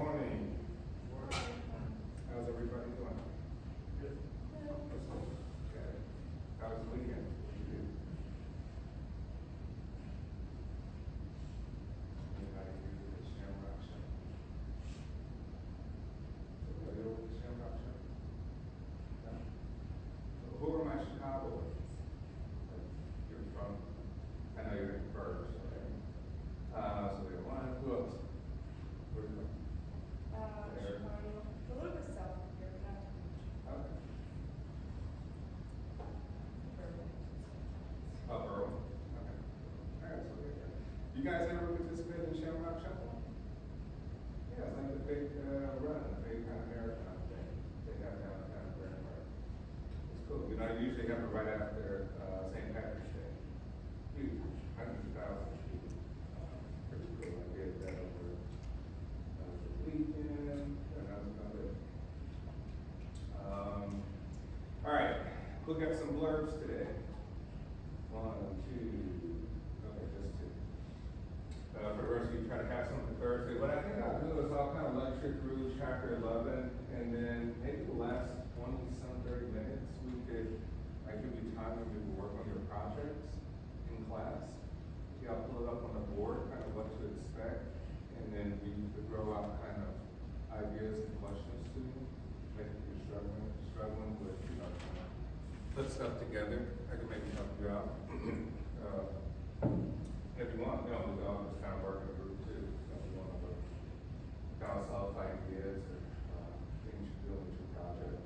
morning. How's everybody doing? Good. Okay. How was the weekend? Anybody here to the Shamrock Show? Anybody over to the Shamrock Show? No? Who are my Chicagoans? You're from, I know you're in Burge, okay? So we have one, who else? Where's it? Chicago, a little bit south of here, but not too Okay. much. Oh, Earl? Okay. All right, so there. You guys ever participate in Shamrock Shuffle? Yeah, it's like a big run, a big kind of marathon thing they have downtown Grand Park. It's cool. You know, you usually have it right after St. Patrick's Day. Huge, 100,000 people. Pretty cool. I did that over the weekend, and that was about it. All right, who got some blurbs today? One, two, okay, just two. For the rest of you, try to have something Thursday. What I think I'll do is I'll kind of lecture through chapter 11, and then maybe the last 20-some, 30 minutes, we could, I give you time to work on your projects in class. Yeah, I'll pull it up on the board, kind of what to expect, and then we could throw out kind of ideas and questions to you. Maybe if you're struggling with, you know, trying to put stuff together, I can maybe help you out. If you want, you know, we can all just kind of work in a group too. If you want to bounce off ideas or things you're doing with your project.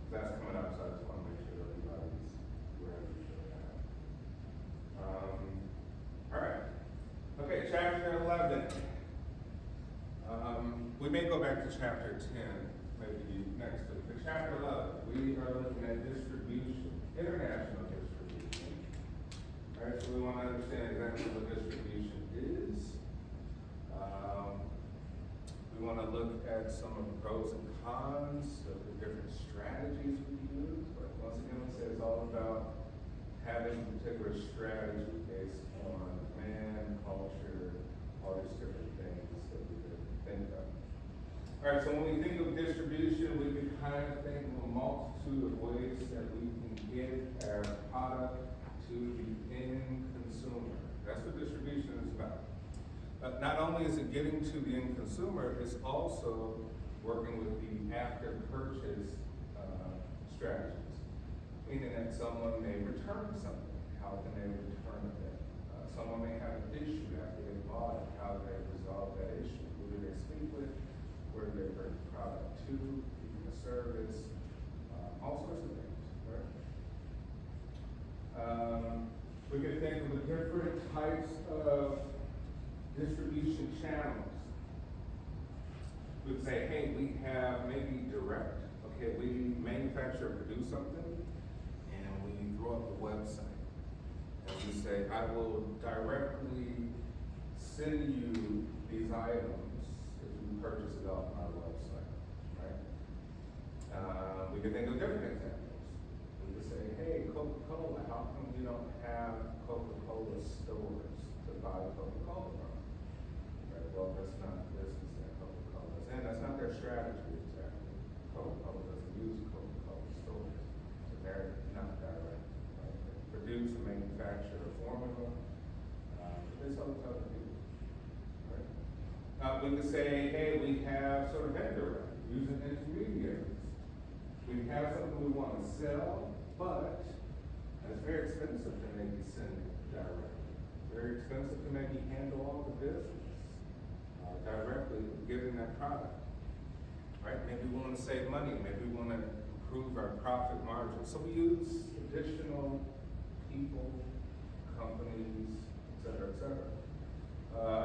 That's coming up, so I just want to make sure everybody's ready for that. All right. Okay, chapter 11. We may go back to chapter 10, maybe next week. But chapter 11, we are looking at distribution, international distribution. All right, so we want to understand exactly what distribution is. We want to look at some of the pros and cons of the different strategies we use. But once again, we say it's all about having a particular strategy based on demand, culture, all these different things that we could think of. All right, so when we think of distribution, we can kind of think of a multitude of ways that we can get our product to the end consumer. That's what distribution is about. Not only is it getting to the end consumer, it's also working with the after purchase strategies. Meaning that someone may return something. How can they return it? Someone may have an issue after they bought it. How do they resolve that issue? Who do they speak with? Where do they bring the product to? Even the service? All sorts of things, right? We can think of the different types of distribution channels. We'd say, hey, we have maybe direct. Okay, we manufacture or produce something, and we throw up the website. And we say, I will directly send you these items if you purchase it off my website, right? We can think of different examples. We could say, hey, Coca-Cola, how come you don't have Coca-Cola stores to buy Coca-Cola from? Right, well, that's not the business that Coca-Cola is in. That's not their strategy exactly. Coca-Cola doesn't use Coca-Cola stores. So they're not direct. Right? They produce and manufacture a formula, but they sell it to other people. Right? We could say, hey, we have sort of indirect, using intermediaries. We have something we want to sell, but it's very expensive to maybe send it directly. Very expensive to maybe handle all the business directly getting that product. Right? Maybe we want to save money. Maybe we want to improve our profit margin. So we use additional people, companies, et cetera, et cetera.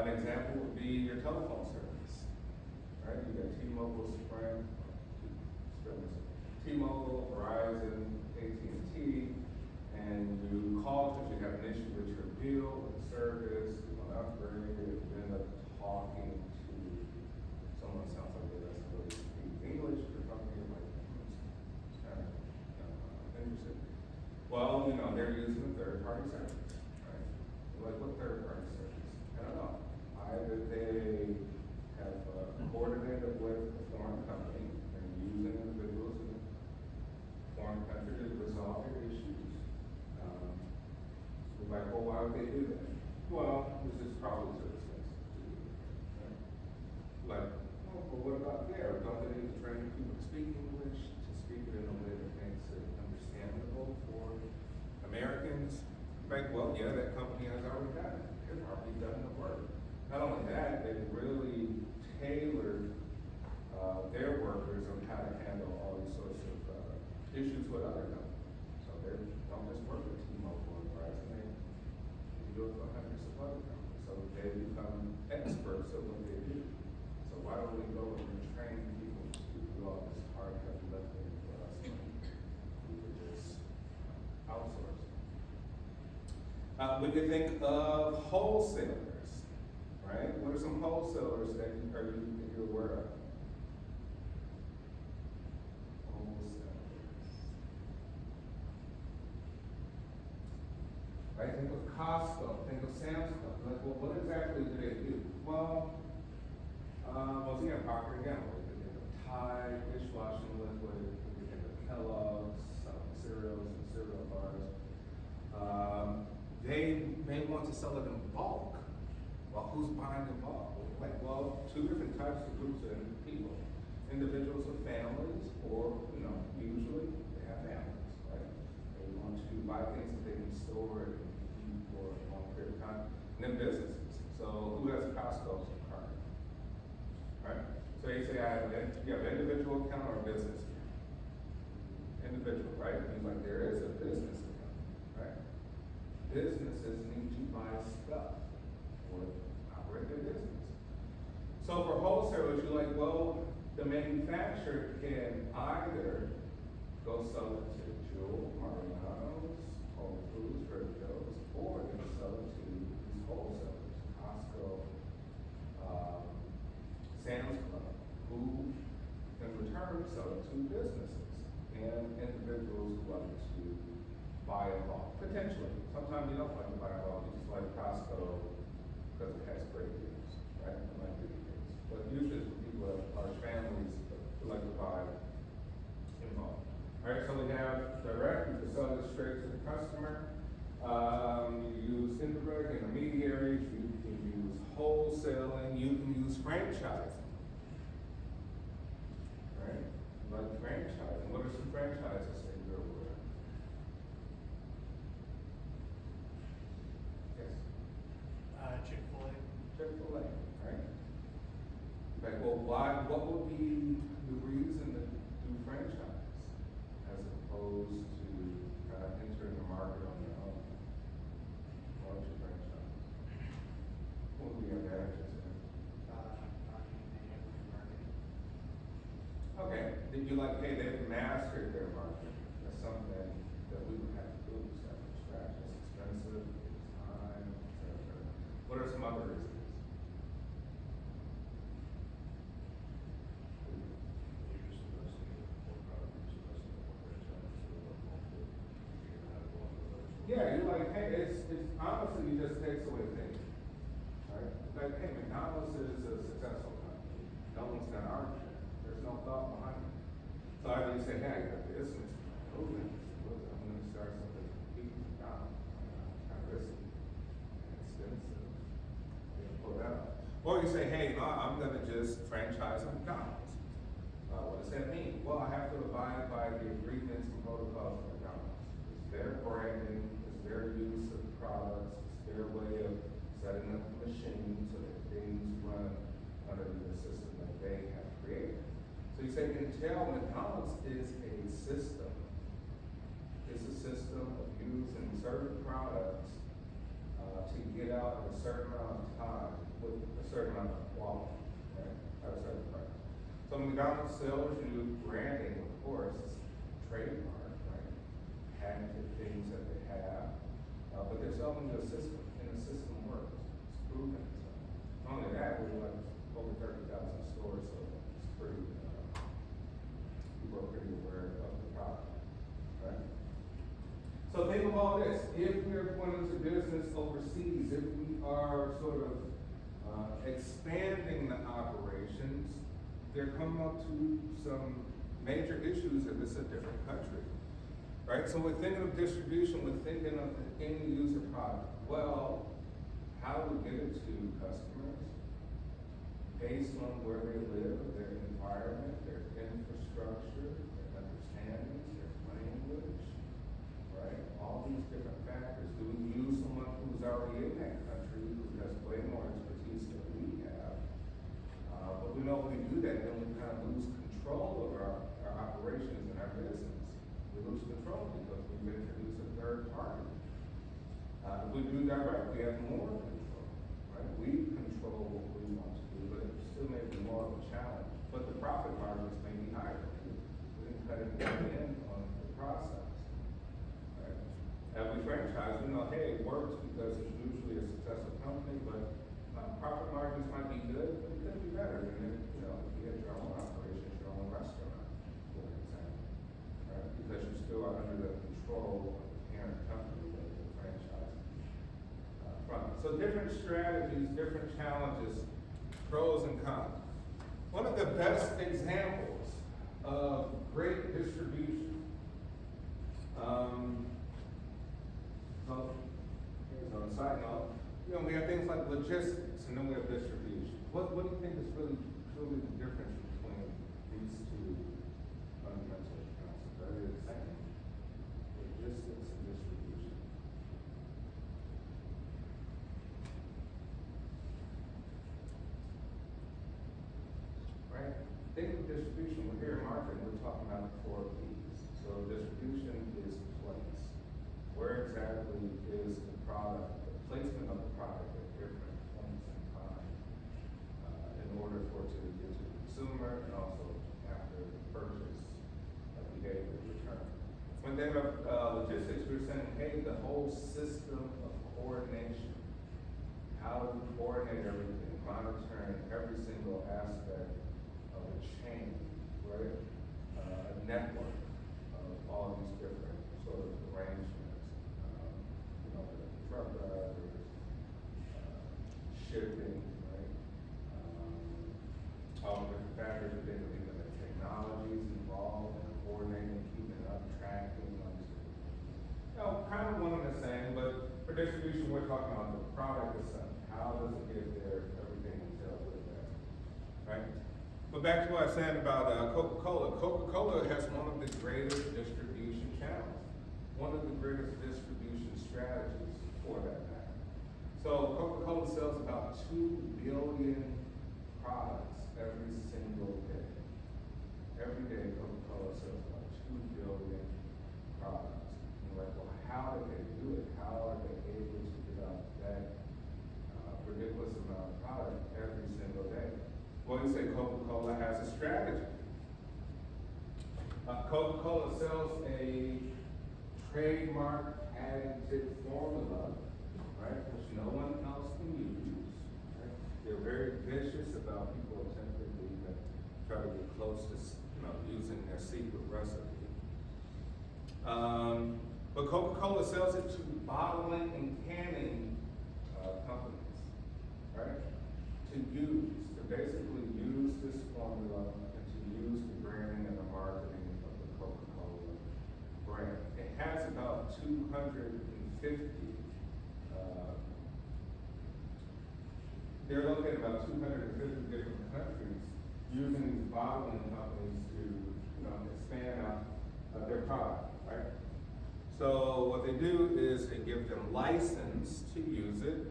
An example would be your telephone service. Right? You got T-Mobile, Sprint, T-Mobile, Verizon, AT&T, and you call because you have an issue with your bill, with the service, you want to upgrade it, you end up talking to someone that sounds like they doesn't really speak English, or something like it's kind of interesting. Well, you know, they're using a third-party service, right? Like, what third-party service? I don't know. Either they have a with a foreign company and using individuals in a foreign country to resolve their issues. We're like, well, why would they do that? Well, this is probably too expensive to do. Right? Like, oh, but what about there? Don't they need to train people to speak English, to speak it in a way that makes it understandable for Americans? Like, well, yeah, that company has already done it. They've already done the work. Not only that, they've really tailored their workers on how to handle all these sorts of issues with other companies. So they don't just work with T-Mobile and Verizon, they do it for hundreds of other companies. So they become experts at what they do. So why don't we go and retrain people to do all this hard, heavy lifting for us when we could just outsource? We could think of wholesalers, right? What are some wholesalers that you're aware of? Right? Think of Costco, think of Sam's Club. Like, well, what exactly do they do? Well, once again, Procter & Gamble. We can think of Tide, dishwashing liquid. We can think of Kellogg's, cereals and cereal bars. They may want to sell it in bulk. Well, who's buying in bulk? Like, well, two different types of groups of people. Individuals with families, or, usually they have families, right? They want to buy things that they can store and keep for a long period of time. And then businesses. So who has a Costco card? Right? So you say you have individual account or a business account? Individual, right? It means like there is a business account, right? Businesses need to buy stuff or operate their business. So for wholesalers, you're like, well, the manufacturer can either go sell it to Jewel, Mariano's, Whole Foods, Trader Joe's, or they can sell it to these wholesalers, Costco, Sam's Club, who in return sell it to businesses and individuals who like to buy in bulk. Potentially. Sometimes you don't like to buy in bulk, you just like Costco because it has great deals, right? It might be the case. But usually it's for people that have large families who like to buy in bulk. All right, so we have direct, you can sell it straight to the customer. You use indirect intermediaries, you can use wholesaling, you can use franchising. Right? Like franchising. What are some franchises that you're aware of? Yes? Chick-fil-A. Chick-fil-A, right? Like, well, what would be the reason to do franchise as opposed to entering the market on your own? Why don't you franchise? What would be your advantages in it? Okay, did you like, hey, they've mastered their market? That's something that we would have to do, start from scratch. It's expensive, it's time, etc. What are some other reasons? Yeah, you're like, hey, it's honestly, it just takes away things, right? Like, hey, McDonald's is a successful company. No one's gonna argue that. There's no thought behind it. So either you say, hey, I got this, and it's moving. I'm gonna start something to compete with McDonald's. It's kind of risky, and expensive. Pull that out. Or you say, hey, no, I'm gonna just franchise McDonald's. What does that mean? Well, I have to abide by the agreements and protocols of McDonald's. It's their branding, it's their use of products, it's their way of setting up the machine so that things run under the system that they have created. So you say, Intel, McDonald's is a system. It's a system of using certain products to get out in a certain amount of time with a certain amount of quality, right? At a certain price. So McDonald's sells you branding, of course, it's trademark, right? Patented things that they have, but they're selling you a system, and the system works. It's proven. So not only that, we have over 30,000 stores, so it's pretty. People are pretty aware of the product, right? So think of all this. If we're going into business overseas, if we are sort of expanding the operations, they're coming up to some major issues if it's a different country, right? So we're thinking of distribution, we're thinking of the end user product. Well, how do we get it to customers? Based on where they live, their environment, their infrastructure, their understandings, their language, right? All these different factors. Do we use someone who's already in that country, who has way more expertise than we have? But we know if we do that, then we kind of lose control over our operations and our business. We lose control because we've introduced a third party. If we do direct, we have more control, right? We control what we want to do, but it still may be more of a challenge. But the profit margins may be higher. We can cut it in on the process, right? As we franchise, we know, hey, it works because it's usually a successful company, but profit margins might be good, but it could be better than if, you know, if you had your own operations, your own restaurant, for example, right? Because you still are under the control of the parent company that you're franchising from. So different strategies, different challenges, pros and cons. One of the best examples of great distribution, so here's on a side note, you know, we have things like logistics and then we have distribution. What do you think is really truly the difference between these two fundamental concepts? Are they the same? Logistics and distribution. Right? Think of distribution. We're here in marketing, we're talking about the 4 P's. So distribution is place. Where exactly is the product? Placement of the product at different points in time in order for it to get to the consumer and also after the purchase behavior return. When they have logistics, we're saying, hey, the whole system of coordination. How do we coordinate everything, monitoring every single aspect of a chain, right? A network of all these different sort of arrangements. You know, the truck drivers, shipping, right? All the different factors, we think of the technologies involved in coordinating, keeping up, tracking, understanding. You know, kind of one and the same, but for distribution, we're talking about the product itself. How does it get there? Everything entailed with that, right? But back to what I was saying about Coca-Cola. Coca-Cola has one of the greatest distribution channels, one of the greatest distribution strategies for that matter. So Coca-Cola sells about 2 billion products every single day. Every day Coca-Cola sells about 2 billion products. And you're like, well, how did they do it? How are they able to get out that ridiculous amount of product every single day? Well, you say Coca-Cola has a strategy. Coca-Cola sells a trademark patented formula, right, which no one else can use. Right? They're very vicious about people attempting to even try to get close to, you know, using their secret recipe. But Coca-Cola sells it to bottling and canning companies, right? To basically use this formula and to use the branding and the marketing of the Coca-Cola brand. It has about 250, they're located about 250 different countries using these bottling companies to, you know, expand out their product, right? So what they do is they give them license to use it.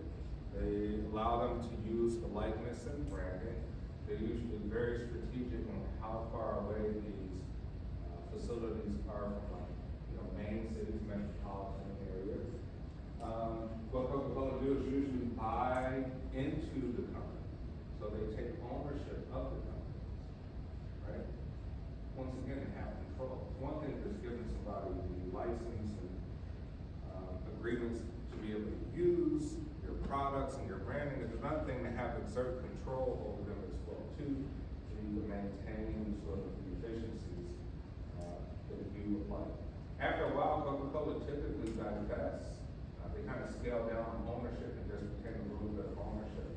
They allow them to use the likeness and branding. They're usually very strategic on how far away these facilities are from, like, you know, main cities, metropolitan areas. What Coca-Cola do is usually buy into the company. So they take ownership of the companies, right? Once again, they have control. It's one thing is giving somebody the license and agreements to be able to use your products and your branding. It's another thing to have exert control over them as well too, so you can maintain sort of the efficiencies that you would like. After a while, Coca-Cola typically divests. They kind of scale down ownership and just retain a little bit of ownership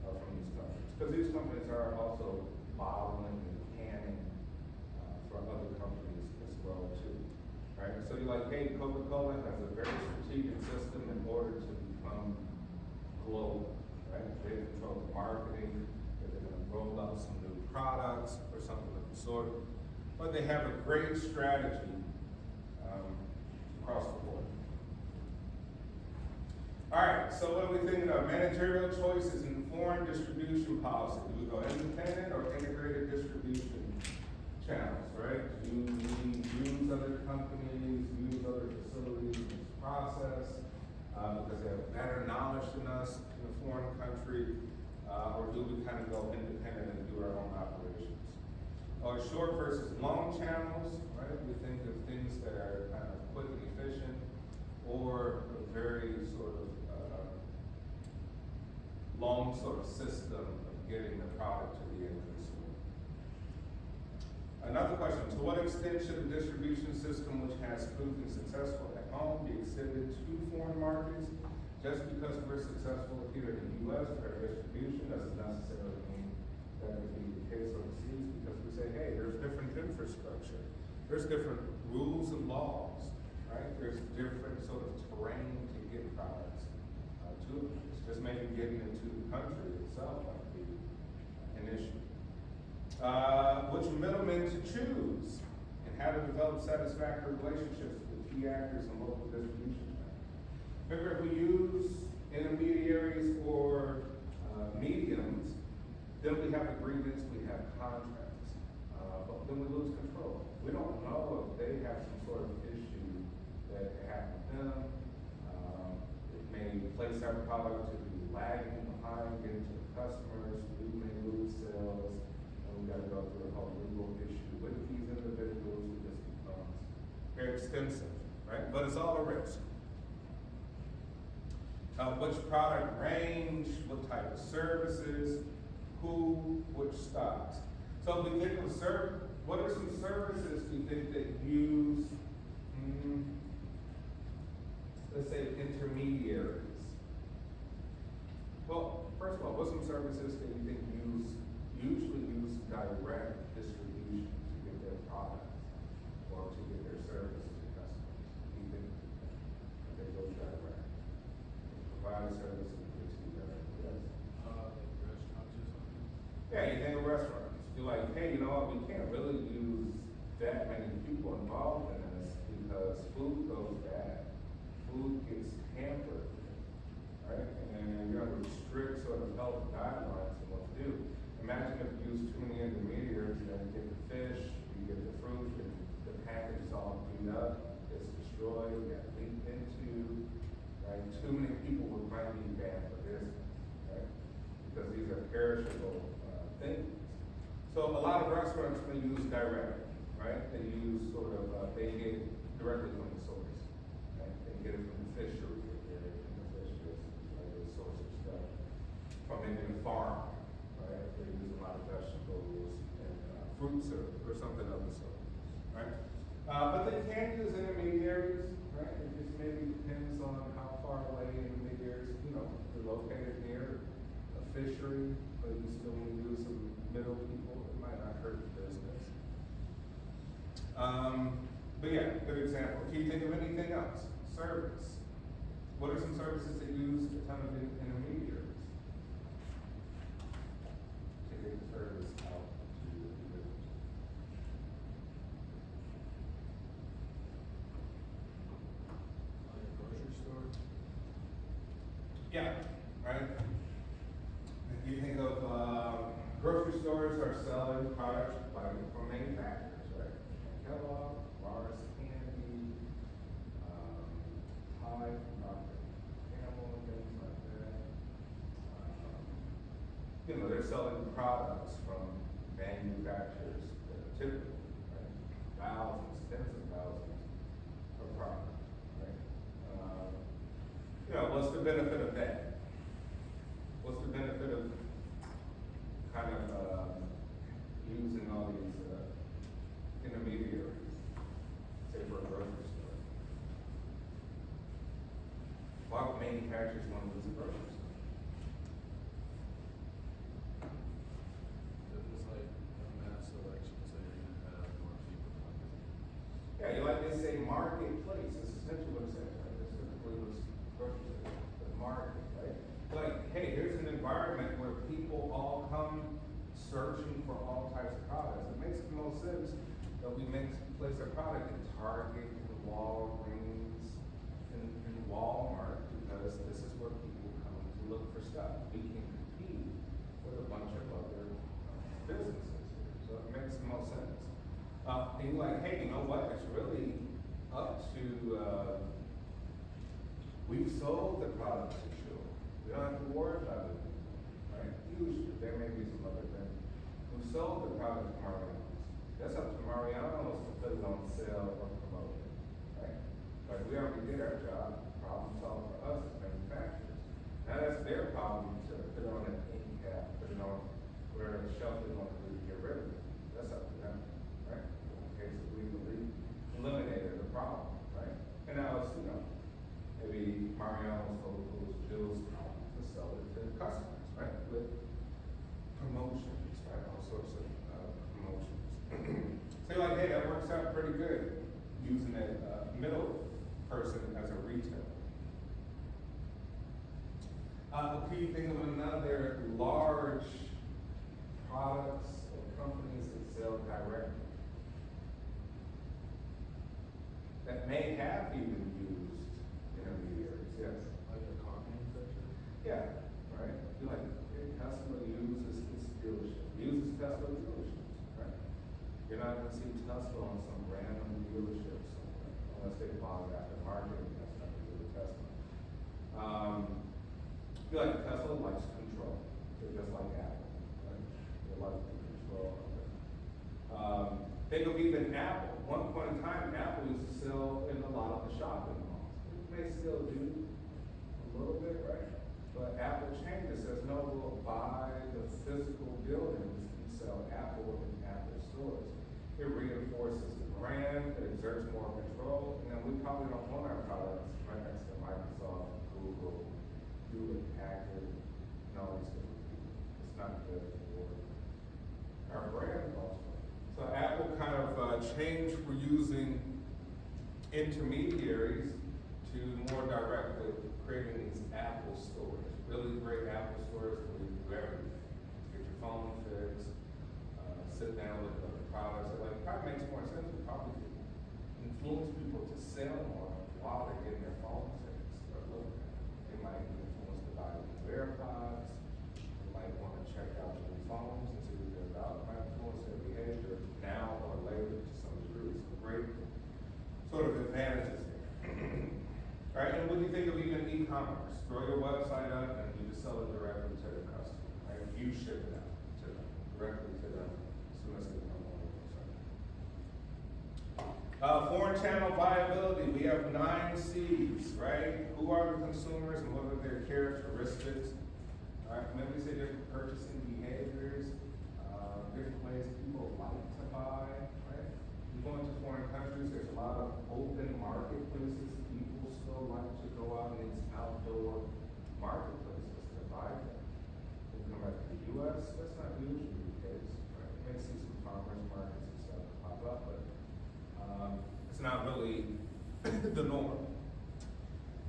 from these companies. Because these companies are also bottling and canning for other companies as well too, right? So you're like, hey, Coca-Cola has a very strategic system in order to become global, right? They control the marketing, if they're gonna roll out some new products or something of the sort, but they have a great strategy across the board. All right, so what are we thinking of? Managerial choices, informed distribution policy. Do we go independent or integrated distribution channels, right? Do we use other companies, use other facilities in this process because they have better knowledge than us in a foreign country, or do we kind of go independent and do our own operations? Or short versus long channels, right? We think of things that are kind of quick and efficient, or a very sort of long sort of system of getting the product to the end consumer. Another question, to what extent should a distribution system which has proven successful at home be extended to foreign markets? Just because we're successful here in the US with our distribution doesn't necessarily mean that would be the case overseas, because we say, hey, there's different infrastructure, there's different rules and laws, right? There's different sort of terrain to get products to it. It's just maybe getting into the country itself might be an issue. Which middlemen to choose and how to develop satisfactory relationships with key actors in local distribution channels. Remember, if we use intermediaries or mediums, then we have agreements, we have contracts, but then we lose control. We don't know if they have some sort of issue that happened to them. It may place our product to be lagging behind, getting to the customers. We may lose sales, and we got to go through a whole legal issue with these individuals. It just becomes very extensive, right? But it's all a risk. Which product range, what type of services, who, which stocks. So if we think of what are some services we think that use, let's say intermediaries? Well, first of all, what's some services that you think usually use direct distribution to get their products or to get their services to customers? Do you think that they go direct? Provide a service and get to you direct? Yes. Restaurants or something? Yeah, you think of restaurants. You're like, hey, you know what, we can't really use that many people involved in this because food goes bad. Food gets tampered with, right? And you're under strict sort of health guidelines on what to do. Imagine if you use too many intermediaries, you get the fish, you get the fruit, and the package is all beat up, it's destroyed, you got leaked into, right? Too many people might be bad for business, right? Because these are perishable things. So a lot of restaurants may use direct, right? They use sort of, they get directly from the source, right? They get it from the fishery, if they're in the fishery, right? The source of stuff. From maybe the farm, right? They use a lot of vegetables and fruits or something of the sort, right? But they can use intermediaries, right? It just maybe depends on how far away intermediaries, they're located near a fishery, but you still want to use some middle people. It might not hurt the business. But yeah, good example. Can you think of anything else? Service. What are some services that use a ton of intermediaries to get the service out to the individuals? Like a grocery store? Yeah, right? If you think of grocery stores are selling products from manufacturers, right? Kellogg, Mars Candy, Tide, Procter & Gamble, things like that. They're selling products from manufacturers that are typical, right? Thousands, tens of thousands of products, right? What's the benefit of that? What's the benefit of kind of using all these intermediaries, say for a grocery store? Why would manufacturers want to use a grocery store? Because it's like marketplace, it's essentially what it says, right? It's typically what's grocery store, the market, right? Like, hey, here's an environment where people all come searching for all types of products. It makes the most sense that we place our product in Target, in Walgreens, in Walmart, because this is where people come to look for stuff. We can compete with a bunch of other businesses here, so it makes the most sense. And you're like, hey, you know what? It's really up to, we've sold the product to Sure. We don't have to worry about it, right? Usually, there may be some other things. We've sold the product to Mariano's. That's up to Mariano's to put it on sale or promote it, right? But we already did our job, problem solved for us as manufacturers. Now that's their problem to put it on an end cap, put it on whatever shelf they want to do to get rid of it. That's up to them, right? Okay, so we eliminated the problem, right? And now it's, you know, maybe Mariano's, Coca-Cola's, Jill's problem to sell it to customers, right? With promotions, right? All sorts of promotions. So you're like, hey, that works out pretty good using a middle person as a retailer. Can you think of another large products or companies that sell directly that may have even used intermediaries? Yes. Like a car manufacturer? Yeah, right. You're like, Tesla uses this dealership, uses Tesla dealerships, right? You're not gonna see Tesla on some random dealership somewhere, unless they bought it after marketing, that's nothing to do with Tesla. I feel like Tesla likes control, they're just like Apple, right? They like the control of it. Think of even Apple. One point in time, Apple used to sell in a lot of the shopping malls. It may still do a little bit, right? But Apple changed it, says, no, we'll buy the physical buildings and sell Apple in Apple stores. It reinforces the brand, it exerts more control, and then we probably don't want our products right next to Microsoft, Google, Hewlett Packard, and all these different people. It's not good for our brand also. So Apple kind of changed for using intermediaries to more directly creating these Apple stores, really great Apple stores where you do everything. Get your phone fixed, sit down with other products. Like, it probably makes more sense. We probably could influence people to sell more while they're getting their phone fixed or look at it. They might be influenced to buy new AirPods. They might want to check out the new phones and see what they're about. It might influence their behavior now or later to some degree. So great sort of advantages there. All right, and what do you think of even e-commerce? Throw your website up and you just sell it directly to the customer, right? You ship it out to them, directly to them as soon as they come on the website. Foreign channel viability, we have 9 C's, right? Who are the consumers and what are their characteristics? All right, maybe say different purchasing behaviors, different ways people like to buy, right? You go into foreign countries, there's a lot of open marketplaces. People still like to go out in these outdoor marketplaces to buy things. When you come back to the US, that's not usually the case, right? You may see some farmers markets and stuff pop up, but it's not really the norm.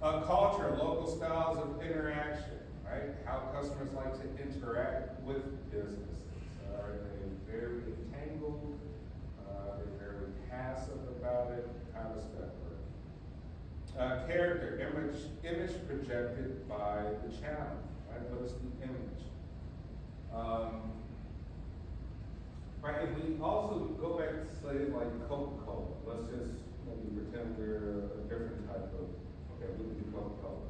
Culture, local styles of interaction, right? How customers like to interact with businesses. Are they very entangled? They're very passive about it. How does that work? Character, image projected by the channel, right? What is the image? Right, and we also go back to say like Coca-Cola. Let's just maybe pretend we're a different type of, okay, we can do Coca-Cola.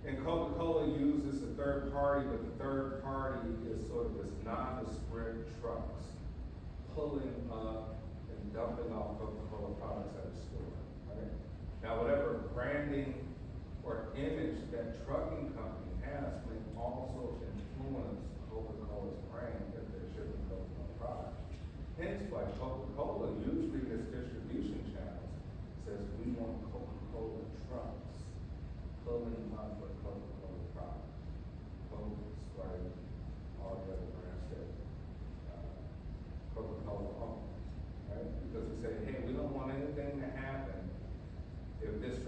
And Coca-Cola uses a third party, but the third party is sort of this nondescript trucks pulling up and dumping off Coca-Cola products at a store, right? Now, whatever branding or image that trucking company has may also influence Coca-Cola's brand if they're shipping Coca-Cola products. Hence why Coca-Cola, usually in its distribution channels, says we want Coca-Cola trucks pulling up with Coca-Cola products. Coke, Sprite, all the other brands that Coca-Cola owns, right? Because we say, hey, we don't want anything to happen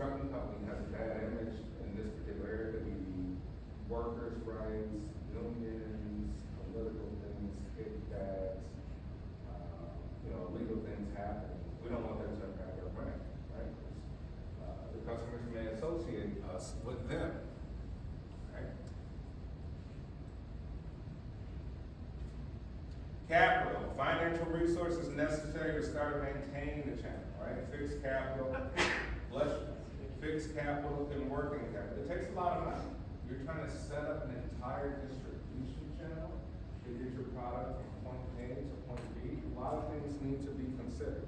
trucking company has a bad image in this particular area, could be workers' rights, unions, political things, kickbacks, legal things happening. We don't want that to impact our brand, right? 'Cause, the customers may associate us with them, right? Capital, financial resources necessary to start and maintain the channel, right? Fixed capital, fixed capital and working capital. It takes a lot of money. You're trying to set up an entire distribution channel to get your product from point A to point B. A lot of things need to be considered,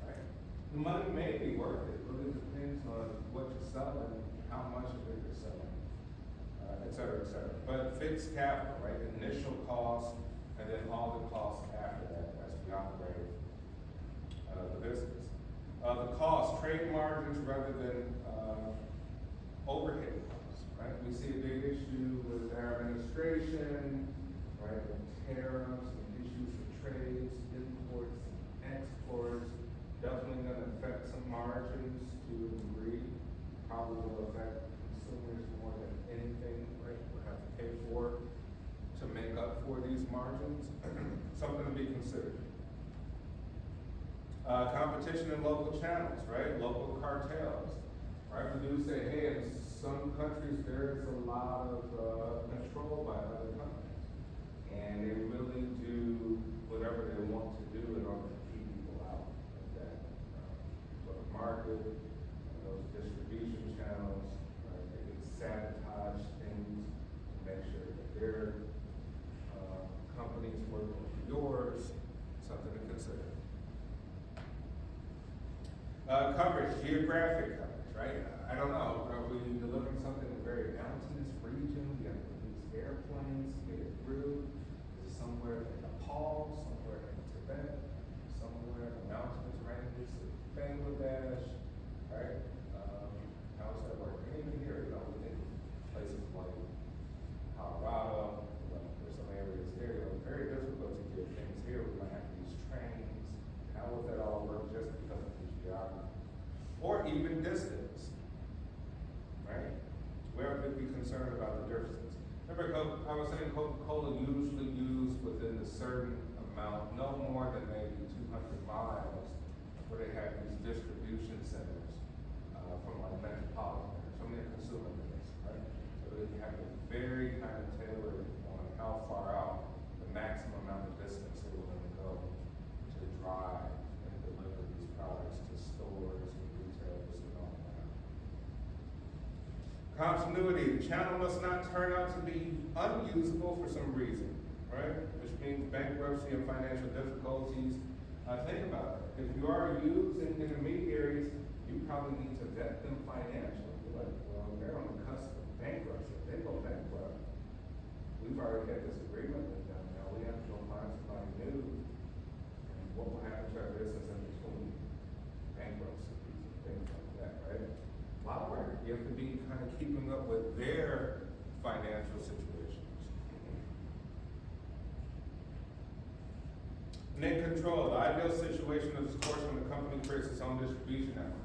right? The money may be worth it. It really depends on what you're selling, how much of it you're selling, et cetera, et cetera. But fixed capital, right? Initial cost, and then all the costs after that as we operate the business. The cost, trade margins rather than overhead costs, right? We see a big issue with our administration, right? With tariffs and issues of trades, imports and exports. Definitely gonna affect some margins to a degree. Probably will affect consumers more than anything, right? We'll have to pay for to make up for these margins. Something to be considered. Competition in local channels, right? Local cartels, right? We do say, hey, in some countries there's a lot of control by other companies, and they really do whatever they want to do in order to keep people out of that sort of market, those distribution channels, right? They can sabotage things to make sure that their companies work with yours. Something to consider. Coverage, geographic coverage, right? I don't know, are we delivering something in a very mountainous region? We have to use airplanes to get it through. Is it somewhere in Nepal, somewhere in Tibet, somewhere in the mountainous ranges of Bangladesh, right? How does that work? And even here, within places like Colorado, there's some areas there, very difficult to get things here. We might have to use trains. How would that all work just because of the geography? Or even distance, right? We have to be concerned about the differences. Remember, I was saying Coca-Cola usually used within a certain amount, no more than maybe 200 miles, where they have these distribution centers from like metropolitan areas, from their consumer base, right? So they have to very kind of tailor on how far out, the maximum amount of distance they're willing to go to drive and deliver these products to stores and retailers and all that. Continuity, the channel must not turn out to be unusable for some reason, right? Which means bankruptcy and financial difficulties. Think about it. If you are using intermediaries, you probably need to vet them financially. You're like, well, they're on the cusp of bankruptcy. If they go bankrupt, we've already had this agreement with them. Now we have to go find somebody new. And what will happen to our business in between bankruptcies and things like that, right? A lot of work. You have to be kind of keeping up with their financial situations. And then control. The ideal situation is, of course, when the company creates its own distribution network.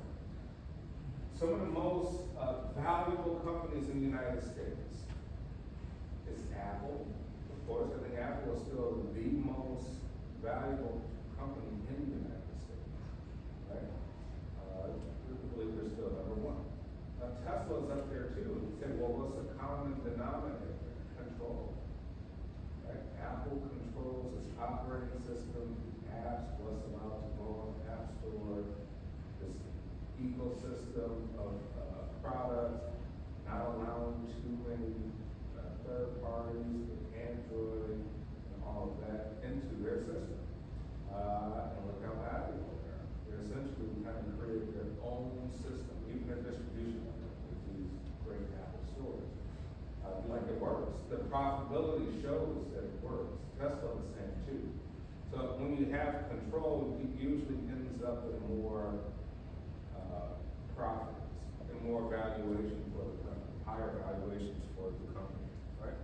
Some of the most valuable companies in the United States is Apple. Of course, I think Apple is still the most valuable company in the United States, right? We believe they're still number one. Tesla is up there too. You say, well, what's the common denominator? Control. Right? Apple controls its operating system, apps, what's allowed to go on the App Store, this ecosystem of products, not allowing too many third parties with Android and all of that into their system. And look how valuable they are. They're essentially kind of created their own system, even their distribution network with these great Apple stores. Like it works. The profitability shows that it works. Tesla the same too. So when you have control, it usually ends up in more profits and more valuation for the company, higher valuations for the company, right?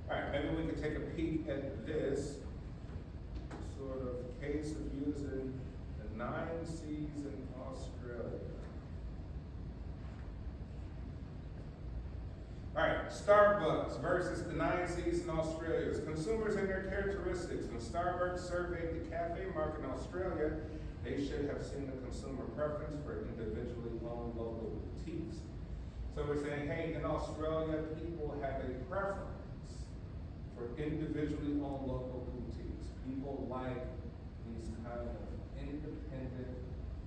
All Alright, maybe we could take a peek at this sort of case of using the 9 C's in Australia. Alright, Starbucks versus the 9 C's in Australia. As consumers and their characteristics. When Starbucks surveyed the cafe market in Australia, they should have seen the consumer preference for individually owned local boutiques. So we're saying, hey, in Australia, people have a preference for individually owned local boutiques. People like these kind of independent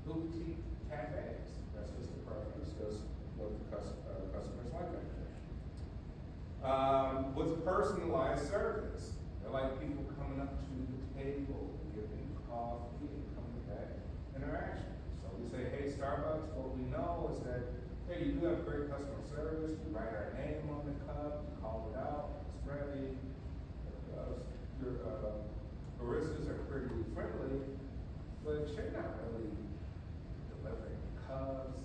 boutique cafes. That's just the preference, that's what the customers like out there. With personalized service, they like people coming up to the table, giving coffee, and coming back interaction. So we say, hey, Starbucks, what we know is that, hey, you do have great customer service, you write our name on the cup, you call it out, it's ready. Your baristas are pretty friendly, but you're not really delivering cups,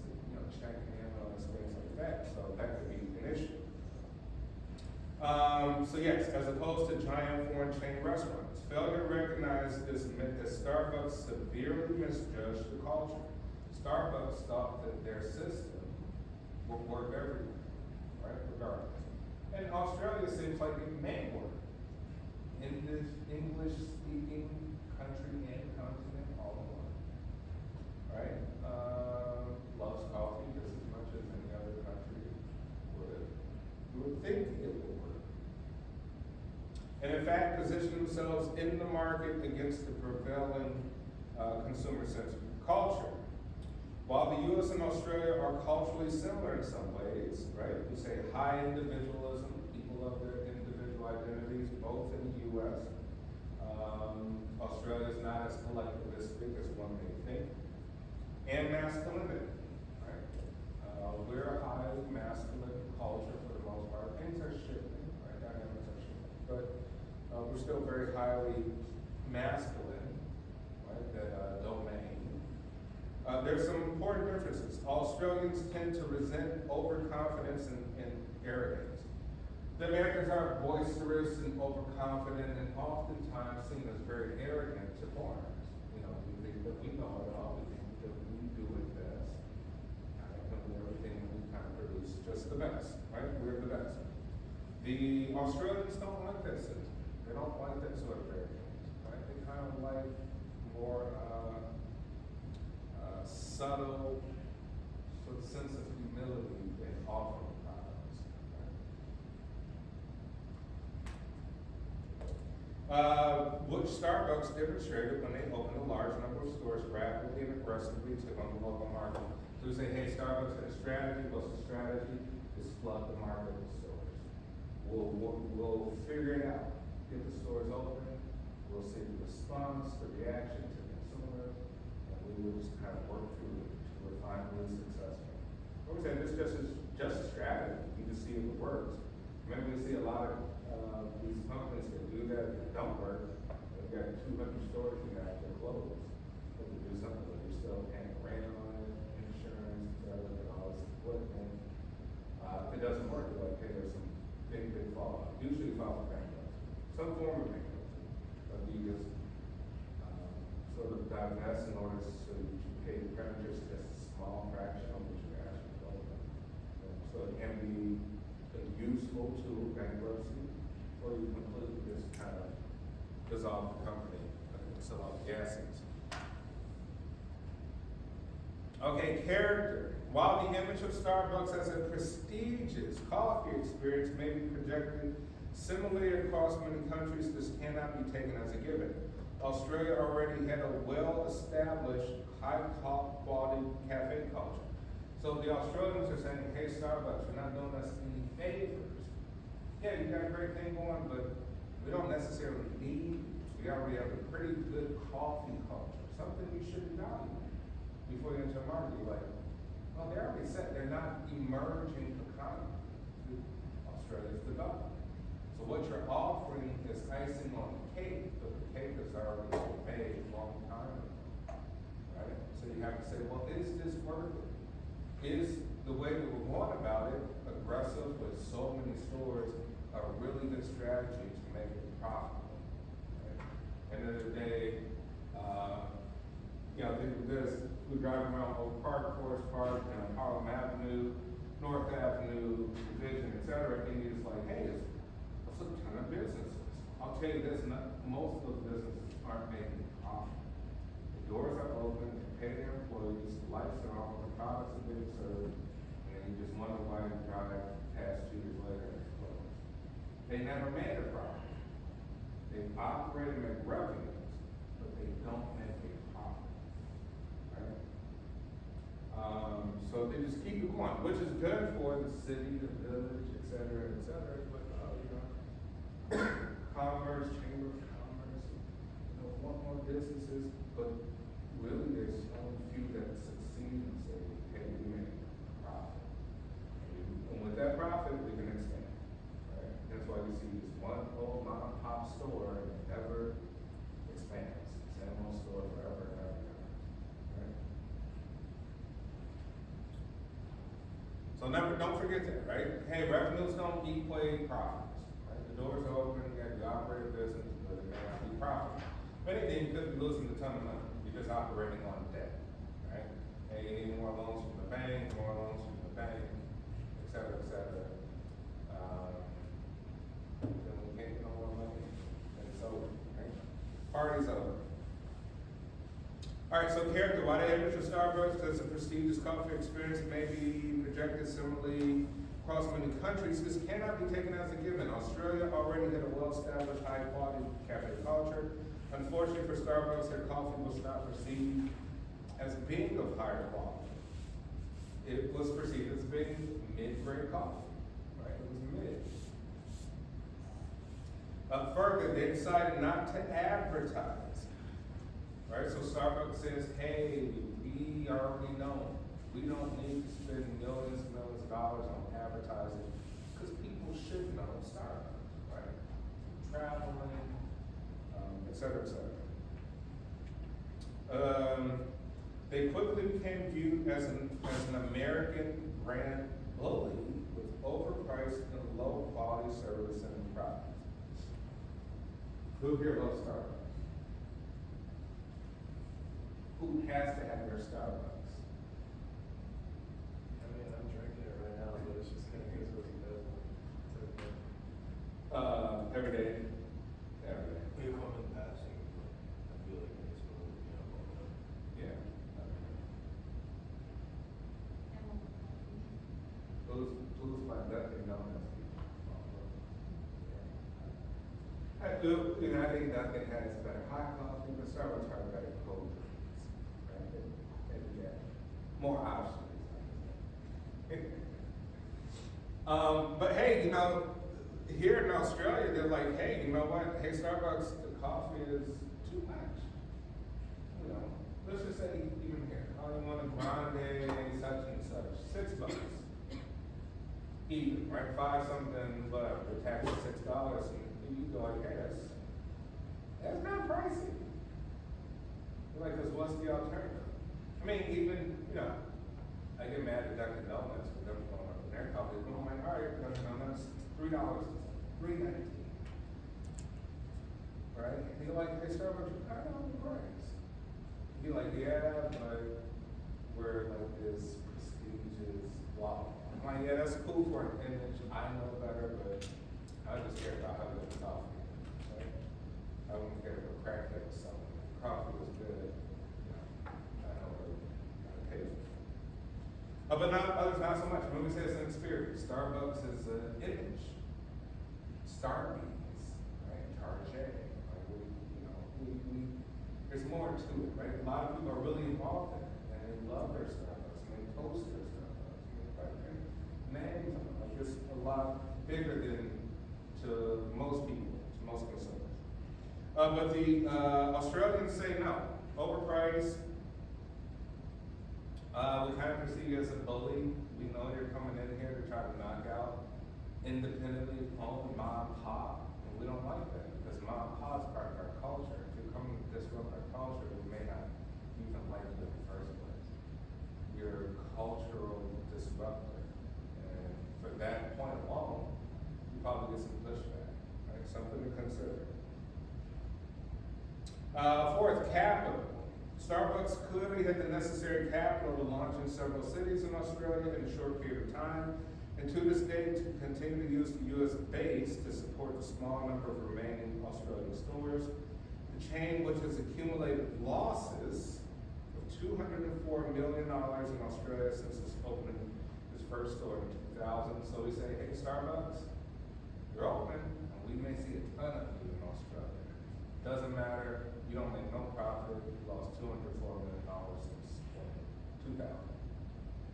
checking in on things like that. So that could be an issue. So yes, as opposed to giant foreign chain restaurants, failure to recognize this meant that Starbucks severely misjudged the culture. Starbucks thought that their system would work everywhere, right, regardless. And Australia seems like it may work in this English-speaking country and continent all over, right? Loves coffee just as much as any other country would. You would think it would work. And in fact, position themselves in the market against the prevailing consumer-centric culture. While the U.S. and Australia are culturally similar in some ways, right? We say high individualism, people love their individual identities, both in the U.S. Australia is not as collectivistic as one may think. And masculinity, right? We're a highly masculine culture for the most part. Things are shifting, right? Dynamics are shifting. But we're still very highly masculine, right? That domain. There's some important differences. Australians tend to resent overconfidence and arrogance. The Americans are boisterous and overconfident and oftentimes seen as very arrogant to foreigners. We think that we know it all, we think that we do it best. And everything we kind of produce just the best, right? We're the best. The Australians don't like that system. They don't like that sort of arrogance, right? They kind of like more subtle sort of sense of humility and offering products. Which Starbucks demonstrated when they opened a large number of stores rapidly and aggressively took on the local market. So we say, hey, Starbucks had a strategy. What's the strategy? Is flood the market with stores. We'll figure it out. Get the stores open. We'll see the response, the reaction to consumers, and we will just kind of work through it until we're finally successful. What we're saying, this is just a strategy. You can see if it works. Remember, we see a lot of these companies that do that don't work. They've got 200 stores and they're closed. But to do something where you're still paying rent on it, insurance, and all this equipment. If it doesn't work, you're like, hey, there's some big fallout. Usually file for bankruptcy. Some form of bankruptcy. But you just sort of divest in order so that you pay the creditors just a small fraction of what you're actually owing. So it can be a useful tool, bankruptcy, or you completely just kind of dissolve the company and sell off the assets. Okay, character. While the image of Starbucks as a prestigious coffee experience may be projected similarly across many countries, this cannot be taken as a given. Australia already had a well-established, high-quality cafe culture. So the Australians are saying, hey, Starbucks, you're not doing us any favors. Yeah, you got a great thing going, but we don't necessarily need you. We already have a pretty good coffee culture, something you should value before you enter a market. You're like, well, they're already set. They're not emerging economy. Australia's developing. So what you're offering is icing on the cake, but the cake is already made a long time ago, right? So you have to say, well, is this worth it? Is the way that we're going about it aggressive with so many stores a really good business strategy to make it profitable. Right? End of the day, we're driving around Oak Park, Forest Park, Harlem Avenue, North Avenue, Division, et cetera, and you're just like, hey, it's a ton of businesses. I'll tell you this, most of those businesses aren't making profit. The doors are open, they pay their employees, the lights are on, the products are being served, and you just wonder why you drive past 2 years later and it's closed. They never made a profit. They operate and make revenues, but they don't make a profit. Right? So they just keep it going, which is good for the city, the village, et cetera, but, commerce, chamber of commerce, want more businesses, but really there's only few that succeed and say, hey, we made a profit. And with that profit, we can expand, right? That's why we see this one old mom and pop store and it never expands. Same old store forever and ever, right? So don't forget that, right? Hey, revenues don't equate profits, right? The doors are open, you operate a business, but it may not be profitable. If anything, you could be losing a ton of money. You're just operating on debt, right? And you need more loans from the bank, et cetera, et cetera. Then we can't get no more money, and it's over, right? Party's over. All right, so character, why the average of Starbucks as a prestigious coffee experience may be projected similarly across many countries, this cannot be taken as a given. Australia already had a well-established high-quality cafe culture. Unfortunately for Starbucks, their coffee was not perceived as being of higher quality. It was perceived as being mid-grade coffee, right? It was mid. Further, they decided not to advertise, right? So Starbucks says, hey, we are already known. We don't need to spend millions and millions of dollars on advertising because people should know Starbucks, right? Traveling, et cetera, et cetera. They quickly became viewed as an American brand bully with overpriced and low quality service and products. Who here loves Starbucks? Who has to have their Starbucks? I mean, I'm drinking it right now, but it's just kind of good what he does. Every day. Every day. We come in passing, I feel like it's really, Yeah. Blues by Dunkin' Donuts. I think Dunkin' has better hot coffee, but Starbucks are better cold drinks, right? And yeah, more options. But hey, here in Australia, they're like, hey, you know what? Hey, Starbucks, the coffee is too much. Let's just say even here, you want a grande, such and such, $6. Even, right? 5 something, whatever, the tax is $6, and you go like, hey, that's not pricey. You're like, cause what's the alternative? I mean, even, I get mad at Dunkin' Donuts for them going up in their coffee, but I'm like, all right, Dunkin' Donuts, $3, $3.19. Right? And you're like, hey, Starbucks, I don't know the price. You're like, yeah, but we're like this prestigious blah. I'm like, yeah, that's cool for an image. I know better, but I just care about how good the coffee is. Right? I don't care if a crackhead was selling it. Coffee was good. I don't really pay for it. But others not so much. When we say it's an experience, Starbucks is an image. Starbucks, right? Target. There's more to it, right? A lot of people are really involved in it, and they love their Starbucks, and they post their Starbucks, and they write their names on it. Like, it's a lot bigger than to most people, to most consumers. But the Australians say no, overpriced. We kind of perceive you as a bully. We know you're coming in here to try to knock out independently owned mom and pop, and we don't like that because mom and pop's part of our culture. If you're coming to disrupt our culture, we may not even like you in the first place. You're a cultural disruptor, and for that point alone, you probably get some pushback. something to consider. Fourth, capital. Starbucks clearly had the necessary capital to launch in several cities in Australia in a short period of time, and to this day to continue to use the US base to support the small number of remaining Australian stores. The chain, which has accumulated losses of $204 million in Australia since its opening its first store in 2000. So we say, hey, Starbucks, you're open, and we may see a ton of you in Australia. Doesn't matter, you don't make no profit, you lost $204 million since 2000,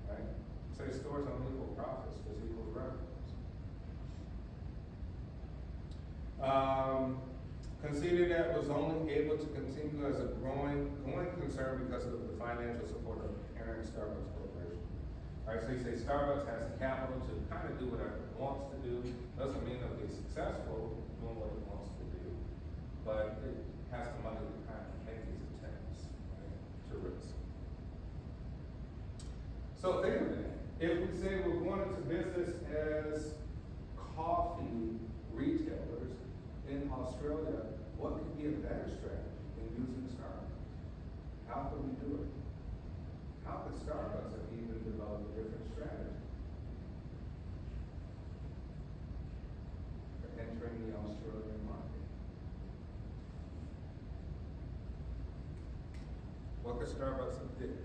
right? Say stores don't equal profits, just equals revenues. Conceded that was only able to continue as a going concern because of the financial support of the parent Starbucks Corporation. All right, so you say Starbucks has the capital to kind of do whatever it wants to do. Doesn't mean it'll be successful doing what it wants to do, but it has the money to kind of make these attempts, right, to risk. So think of it. If we say we're going into business as coffee retailers in Australia, what could be a better strategy than using Starbucks? How could we do it? How could Starbucks have even developed a different strategy for entering the Australian market? What could Starbucks have did?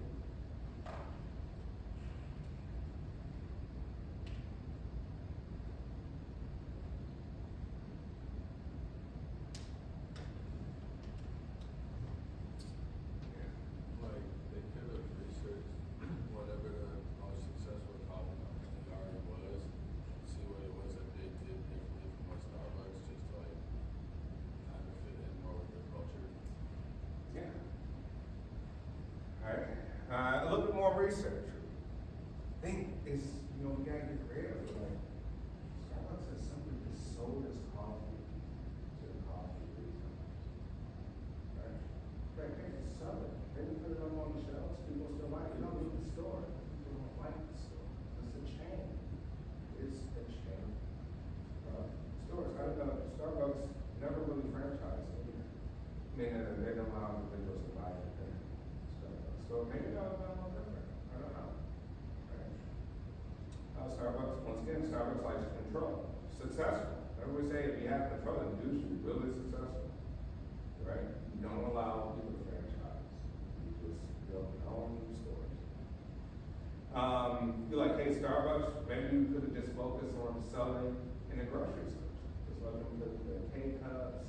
Like, they could have researched whatever the most successful coffee company already was, see what it was that they did differently from what Starbucks, just to like kind of fit in more with their culture. Yeah. All right. A little bit more research. Think is, you know, we gotta get creative. Like, Starbucks has simply just sold its coffee to the coffee retailers. Right? Right, they can sell it. They can put it up on the shelves. People still buy it. You don't need the store. People don't like the store. It's a chain. It's a chain. Starbucks never really franchised either. Meaning that they don't allow individuals to buy it there. So maybe they'll have a little different. I don't know. Right? Starbucks, once again, Starbucks likes control. Successful. Remember we say if you have control, then do you really successful. Right? You don't allow people to franchise. You just build your own stores. You're like, hey, Starbucks, maybe you could have just focused on selling in the grocery stores. Just let them put the K-Cups,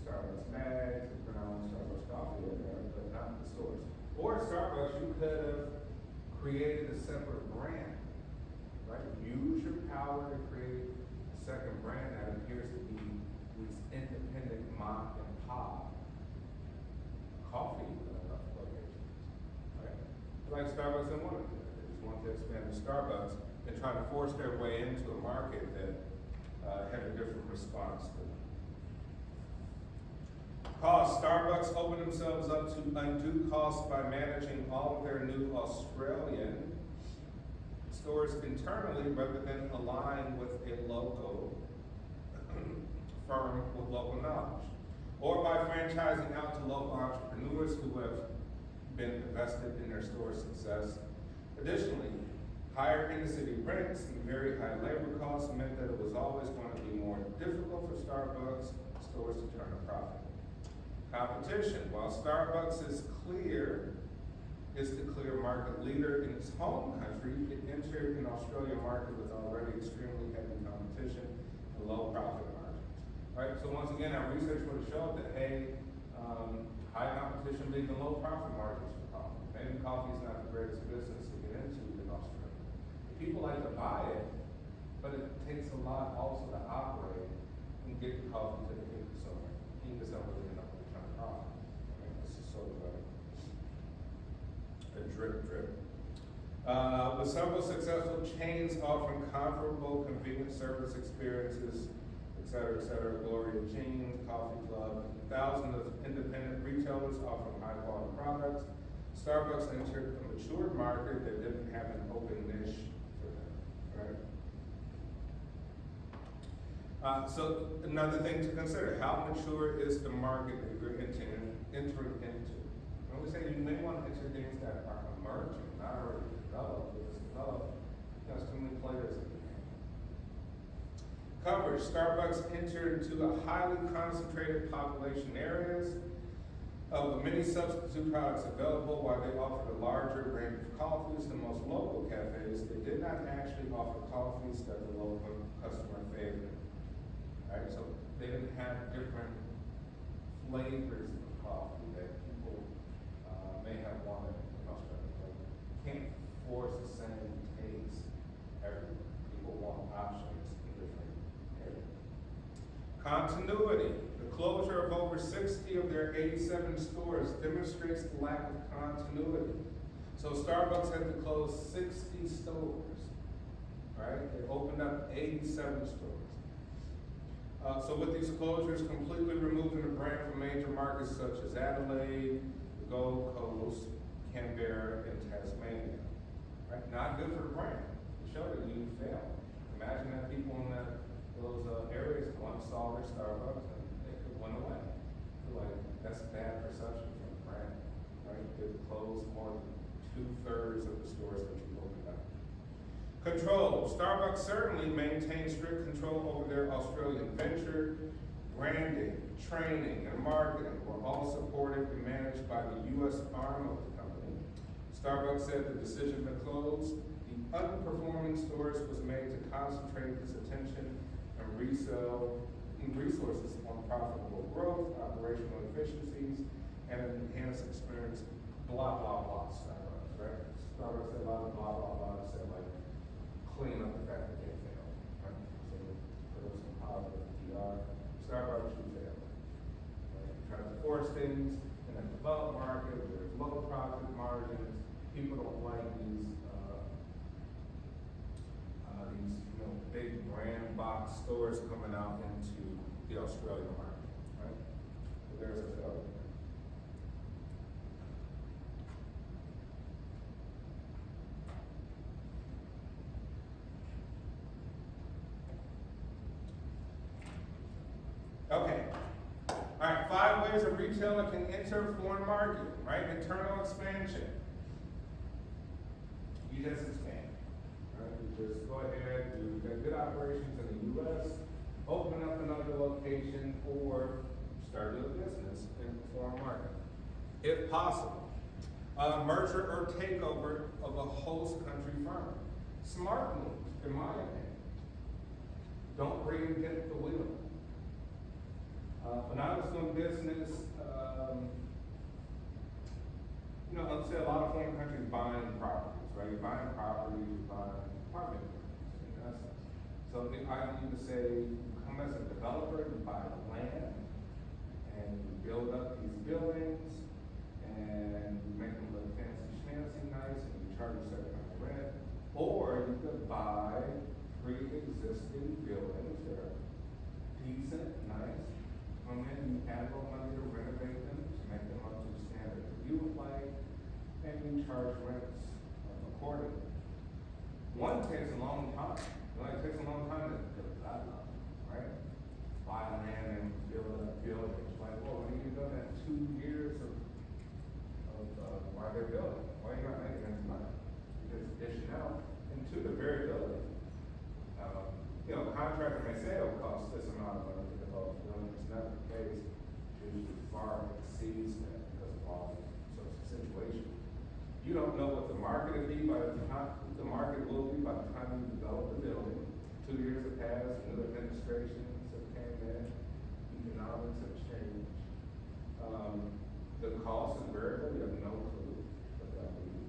Starbucks bags, and brown Starbucks coffee in there, but not the stores. Or Starbucks, you could have created a separate brand, right? Use your power to create a second brand that appears to be these independent mom and pop coffee locations, right? Like Starbucks and one of them. They just want to expand to Starbucks and try to force their way into a market that had a different response to them. Cost. Starbucks opened themselves up to undue costs by managing all of their new Australian stores internally rather than align with a local firm with local knowledge. Or by franchising out to local entrepreneurs who have been invested in their store's success. Additionally, higher inner-city rents and very high labor costs meant that it was always going to be more difficult for Starbucks stores to turn a profit. Competition. While Starbucks is the clear market leader in its home country, it entered an Australian market with already extremely heavy competition and low profit margins. Right? So once again, our research would have showed that, hey, high competition leads to low profit margins for coffee. Maybe coffee is not the greatest business to get into in Australia. People like to buy it, but it takes a lot also to operate and get the coffee to the end consumer. Even consumer really not really trying to profit. Right? This is sort of a drip. With several successful chains offering comparable convenient service experiences, et cetera, Gloria Jeans, Coffee Club, and thousands of independent retailers offering high quality products, Starbucks entered a mature market that didn't have an open niche for them, right? So another thing to consider, how mature is the market that you're entering into? When we say you may want to enter things that are emerging, not already developed, but it's developed, there's too many players in the game. Coverage, Starbucks entered into a highly concentrated population areas of the many substitute products available. While they offered a larger range of coffees than most local cafes, they did not actually offer coffees that the local customer favored. Right, so they didn't have different flavors of coffee that people may have wanted in Australia. You can't force the same taste everywhere. People want options in different areas. Continuity. The closure of over 60 of their 87 stores demonstrates the lack of continuity. So Starbucks had to close 60 stores, right? They opened up 87 stores. So with these closures, completely removing the brand from major markets such as Adelaide, the Gold Coast, Canberra, and Tasmania. Right? Not good for the brand. It showed that you failed. Imagine that people in those areas once saw their Starbucks and it went away. I feel like that's bad perception from the brand. Right? They closed more than 2/3 of the stores that you opened up. Control. Starbucks certainly maintains strict control over their Australian venture. Branding, training, and marketing were all supported and managed by the U.S. arm of the company. Starbucks said the decision to close the underperforming stores was made to concentrate its attention and resources on profitable growth, operational efficiencies, and an enhanced experience. Blah, blah, blah, Starbucks, right? Starbucks said a lot of blah, blah, blah, and said like, clean up the fact that they failed, right? So there was some positive PR. Starbucks, you failed. Right? You try to force things in a developed market where there's low profit margins. People don't like these big brand box stores coming out into the Australian market, right? So there's a failure. Okay. All right, 5 ways a retailer can enter a foreign market, right? Internal expansion. You just expand, right? You just go ahead, you've got good operations in the U.S., open up another location, or start a business in a foreign market, if possible. Merger or takeover of a host country firm. Smart moves, in my opinion. Don't reinvent the wheel. When I was doing business, I'd say a lot of foreign countries buying properties, right? You're buying properties, you're buying apartment buildings, in essence. So the idea to say, you come as a developer, you buy land, and you build up these buildings, and you make them look fancy schmancy nice, and you charge a certain amount of rent. Or you could buy pre-existing buildings that are decent, nice, and then you add a little money to renovate them, to make them up to the standard that you would like, and you charge rents accordingly. One takes a long time. It takes a long time to develop, right? Buy land and build up buildings. Like, well, when you build that 2 years of why they're building, why you're not making any money? You're just dishing out into the very building. A contractor may say it'll cost this amount of money to develop a building. It's not the case. It usually far exceeds that because of all these sorts of situations. You don't know what the market will be by the time you develop the building. 2 years have passed, new administrations have came in, economics have changed. The cost is variable, you have no clue what that will be.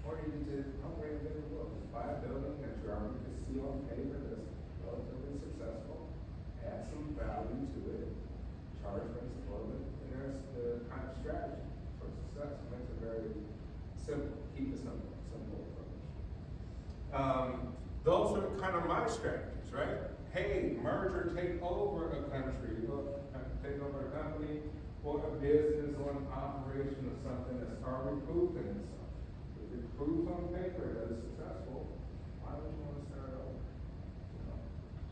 Or you can just don't reinvent the wheel. Just buy a building that you already can see on paper that's relatively successful, add some value to it, charge rents a little bit, and there's the kind of strategy for success. It makes it very simple. Keep it simple approach. Those are kind of my strategies, right? Hey, merge or take over a country, take over a company, or a business or an operation or something that's already proven itself. If it proves on paper that it's successful, why would you want to start over?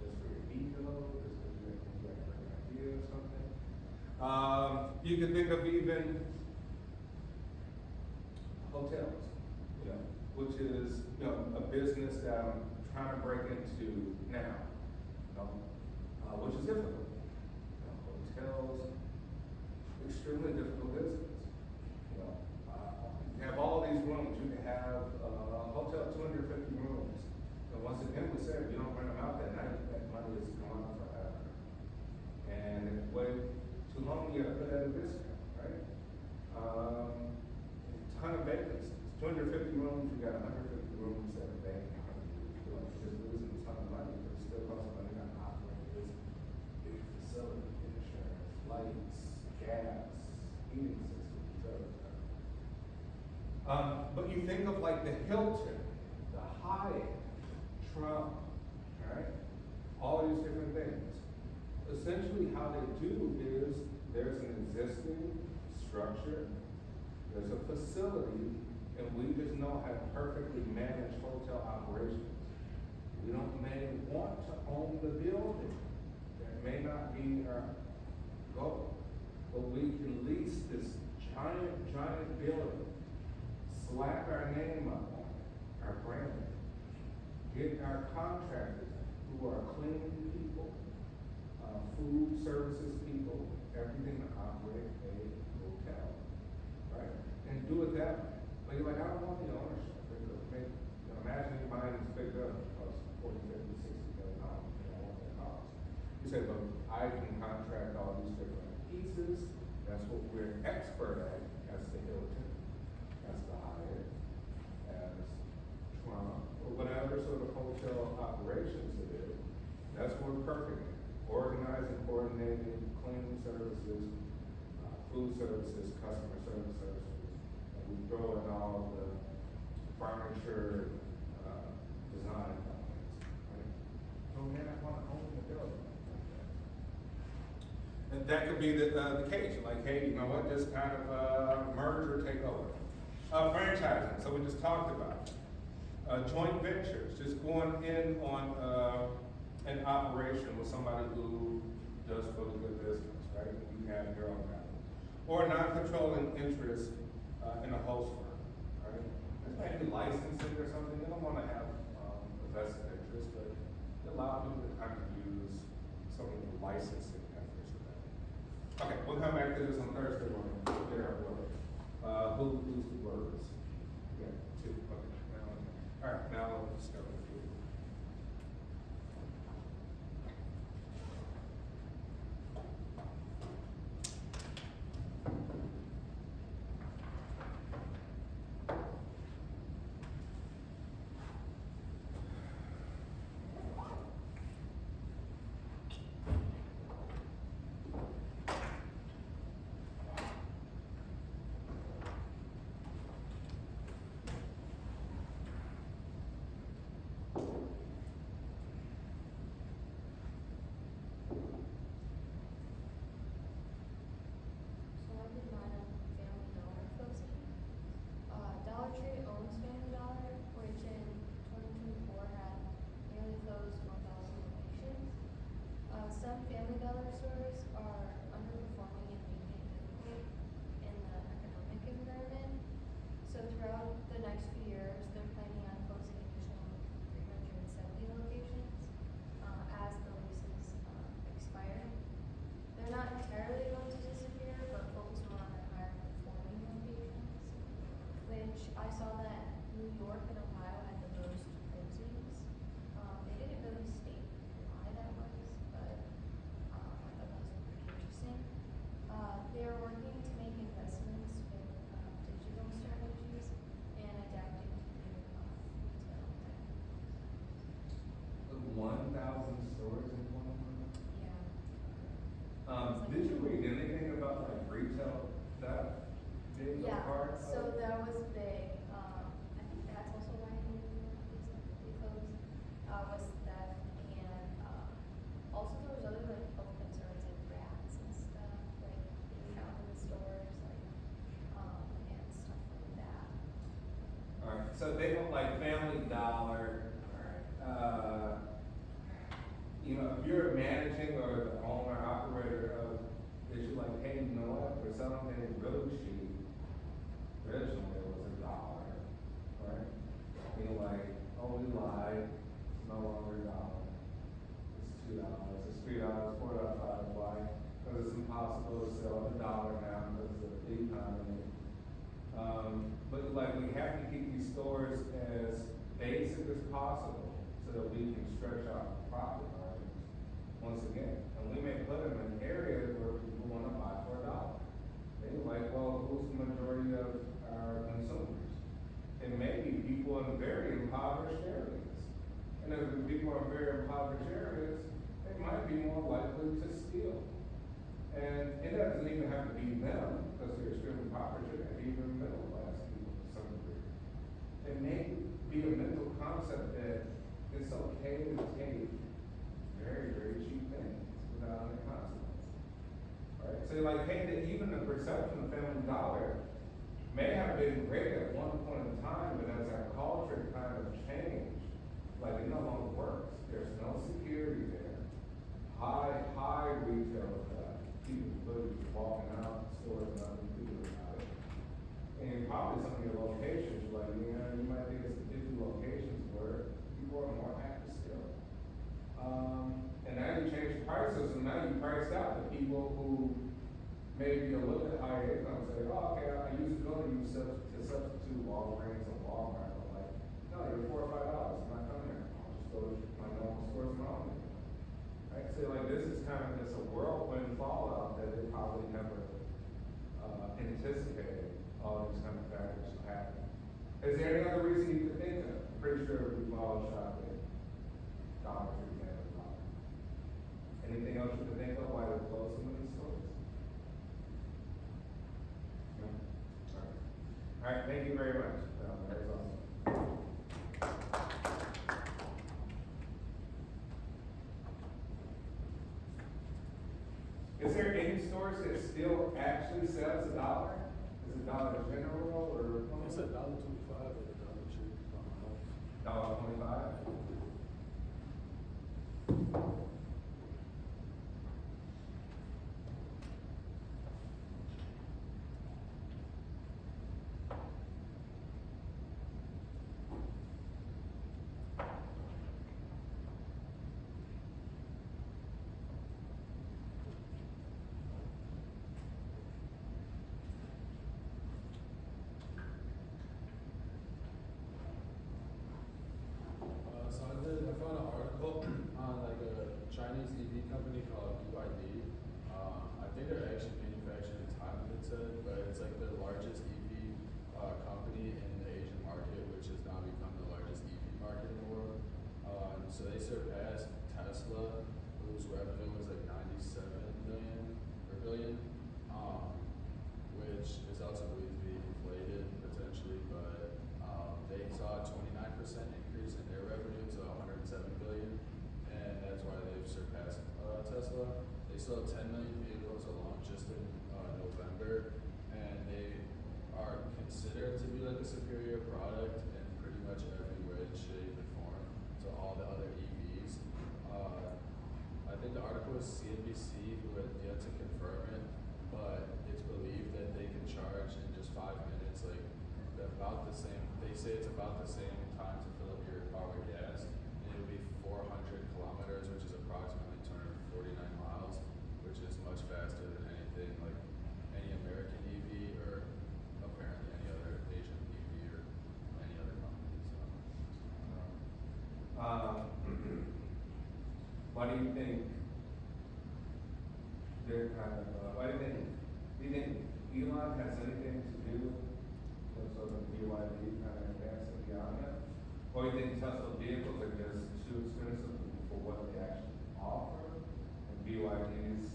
Just for your You can think of even hotels, you know, which is, you know, a business that I'm trying to break into now, you know, which is difficult. You know, hotels, extremely difficult business. You know, you have all these rooms, you can have a hotel 250 rooms. And once again, we said, if you don't rent them out that night, that money is gone forever. And if you wait too long, you gotta put that in discount, right? A ton of vacancies, 250 rooms, you got 150 rooms that are vacant. You're just losing a ton of money, but it still costs money to operate this big facility, insurance, lights, gas, heating systems, et cetera. But you think of like the Hilton, the Hyatt, Trump, right? All these different things. Essentially how they do is there's an existing structure, there's a facility, and we just know how to perfectly manage hotel operations. We don't may want to own the building. That may not be our goal. But we can lease this giant building, slap our name up on it, our brand, get our contractors who are cleaning people, food services people, everything to operate a hotel, right? And do it that way. But you're like, I don't want the ownership. Imagine you buying this big building, it costs $40, $50, $60 million, you know, what that costs. You say, but I can contract all these different pieces, that's what we're expert at, as the Hilton, as the Hyatt, as Trump, or whatever sort of hotel operations it is, that's what we're perfect at. Organizing, coordinating, cleaning services, food services, customer services, and we throw in all the furniture, design elements, right? So man, I wanna own the building. And that could be the case, like, hey, you know what, just kind of, merge or take over. Franchising, so we just talked about. Joint ventures, just going in on, an operation with somebody who does really good business, right? You have your own capital. Or non-controlling interest, in a host firm, right? This might be licensing or something, you don't wanna have, a vested interest, but it allows people to kind of use some of the licensing efforts for that. Okay, we'll come back to this on Thursday morning, we'll get our word. Who's the words? Yeah, two, okay, now, all right, now let's go with you. So I did mine on Family Dollar closing. Dollar Tree owns Family Dollar, which in 2024 had nearly closed 1,000 locations. Some Family Dollar stores are underperforming and making it difficult in the economic environment. So throughout the next few years, they're planning on closing additional 370 locations as the leases expire. They're not entirely going to disappear, but focus more on their higher performing locations, which I saw that New York and Ohio had the most closings. They didn't really state why that was, but I thought that was pretty interesting. They're working to make investments with digital strategies and adapting to new retail trends. 1,000 stores in one month? Yeah. Did you read anything about like retail theft being a Yeah, part of? so that was big. I think that's also why they closed, was theft and, also there was other like health concerns like rats and stuff, like being found in the stores, like, and stuff like that. Alright, so they don't like Family Dollar, alright, you know, if you're managing or the owner, operator of that you're like, hey, you know what, for something really cheap, originally it was $1, right? And you're like, oh, we lied, it's no longer $1, it's $2, it's $3, $4, why? Because it's impossible to sell $1 now because of the economy. But like, we have to keep these stores as basic as possible so that we can stretch out profit margins once again. And we may put them in areas where people want to buy for $1. They're like, well, who's the majority of our consumers? It may be people in very impoverished areas. And if the people in very impoverished areas, they might be more likely to steal. And it doesn't even have to be them, because they're extremely impoverished, it can be even middle class people to some degree. It may be a mental concept that it's okay to take very, very cheap things without any consequences. Right? So like, hey, that even the perception of Family Dollar may have been great at one point in time, but as our culture kind of changed, like it no longer works. There's no security there. High retail theft. People literally walking out of stores and not thinking about it. And probably some of your locations, like, you might think it's 50 locations where people are more apt to steal. And now you change the prices, and now you priced out the people who maybe a little bit higher income say, oh, okay, I used to go to use to substitute Walgreens or Walmart. I'm like, no, you're $4 or $5. I'm not coming here. I'll just go to my normal stores and all. Right? So like, this is kind of just a whirlwind fallout that they probably never anticipated all these kind of factors will happen. Is there any other reason you could think of? I'm pretty sure we've all shopped at Dollar Tree, Family Dollar. Anything else you can think of why they're closing some of these stores? No? All right, thank you very much. That was awesome. Is there any stores that still actually sells $1? Is it Dollar General or? It's $1.25 at the Dollar Tree from my house. $1.25? So I found an article on like a Chinese EV company called BYD. I think they're actually manufactured in Thailand, it said, but it's like the largest EV company in the Asian market, which has now become the largest EV market in the world. So they surpassed Tesla, whose revenue was like 97 billion, which is also believed to be inflated potentially, but they saw a 29% increase in their revenue to 107 billion, and that's why they've surpassed Tesla. They sold 10 million vehicles alone just in November, and they are considered to be like a superior product in pretty much every way, shape, and form to all the other EVs. I think the article was CNBC, who had yet to confirm it, but it's believed that they can charge in just 5 minutes, like about the same. They say it's about the same time to fill up your car with gas, and it would be 400 kilometers, which is approximately 249 miles, which is much faster than anything like any American EV or apparently any other Asian EV or any other company. So. Why do you think they're kind of, do you think Elon has anything to do with sort of BYD kind of advancing beyond that? Or you think Tesla vehicles are just too expensive for what they actually offer? And BYD's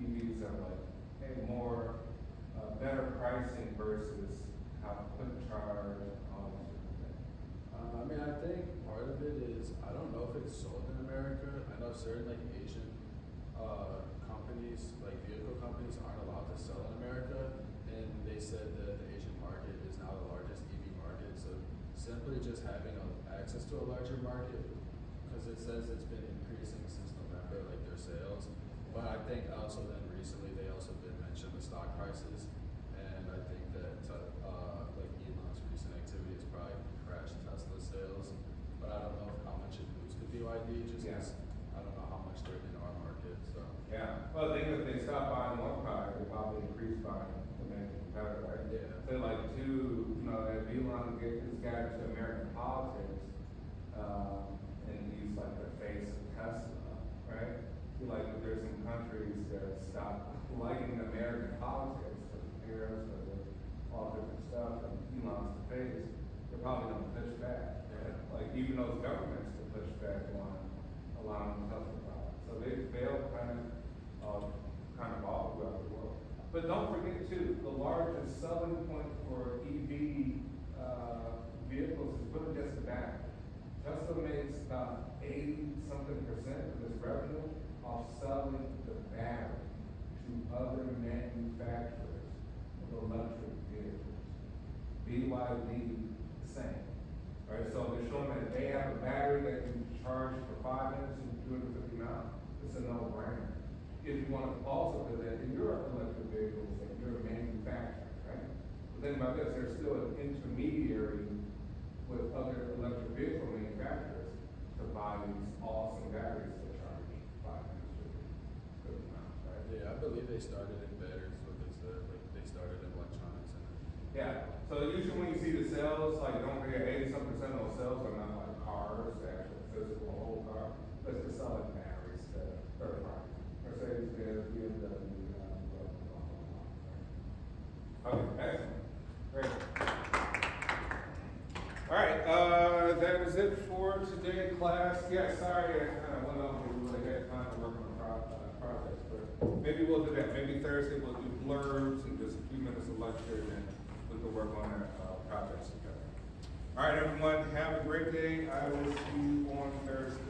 EVs are like, hey, more, better pricing versus how quick charge and all these different things? I mean, I think part of it is, I don't know if it's sold in America. I know certain like Asian companies, like vehicle companies, aren't allowed to sell in America, and they said that the Asian market is now the largest EV market. So simply just having access to a larger market, because it says it's been increasing since November, like their sales. But I think also then recently they also did mention the stock prices, and I think that like Elon's recent activity has probably crashed Tesla sales, but I don't know how much it boosted BYD just Yeah. because I don't know how much they're in our market. So Yeah, well, I think if they stop buying one product, they probably increase buying the main competitor, right? Yeah. So like two, you know, if Elon gets his guy into American politics, and he's like the face of Tesla, right? I feel like if there's some countries that stop liking American politics, with tariffs, with all different stuff, and Elon's the face, they're probably gonna push back, right? Like even those governments can push back on allowing Tesla products. So they failed kind of all throughout the world. But don't forget too, the largest selling point for EV vehicles is really just the battery. Tesla makes about 80-something% of its revenue off selling the battery to other manufacturers of electric vehicles. BYD, the same. Right, so they're showing that they have a battery that can charge for 5 minutes and 250 miles. It's a no-brainer. If you want to also put that in your electric vehicles that you're manufacturing, right? But then about this, there's still an intermediary with other electric vehicle manufacturers to buy these awesome batteries that charge 5 minutes, 250 miles, right? yeah, I believe they started in batteries, what they said, like they started in electronics and Yeah, so usually when you see the sales, like don't forget 80-some% of those sales are not like cars, the actual physical whole car, but it's selling batteries to third parties. Mercedes, Benz, BMW, blah, blah, blah, blah, blah. Okay, excellent, great. All right, that is it for today, class. Yeah, sorry, I kind of went over, we really had time to work on the projects, but maybe we'll do that. Maybe Thursday we'll do blurbs and just a few minutes of lecture, and then we can work on our projects together. All right, everyone, have a great day. I will see you on Thursday.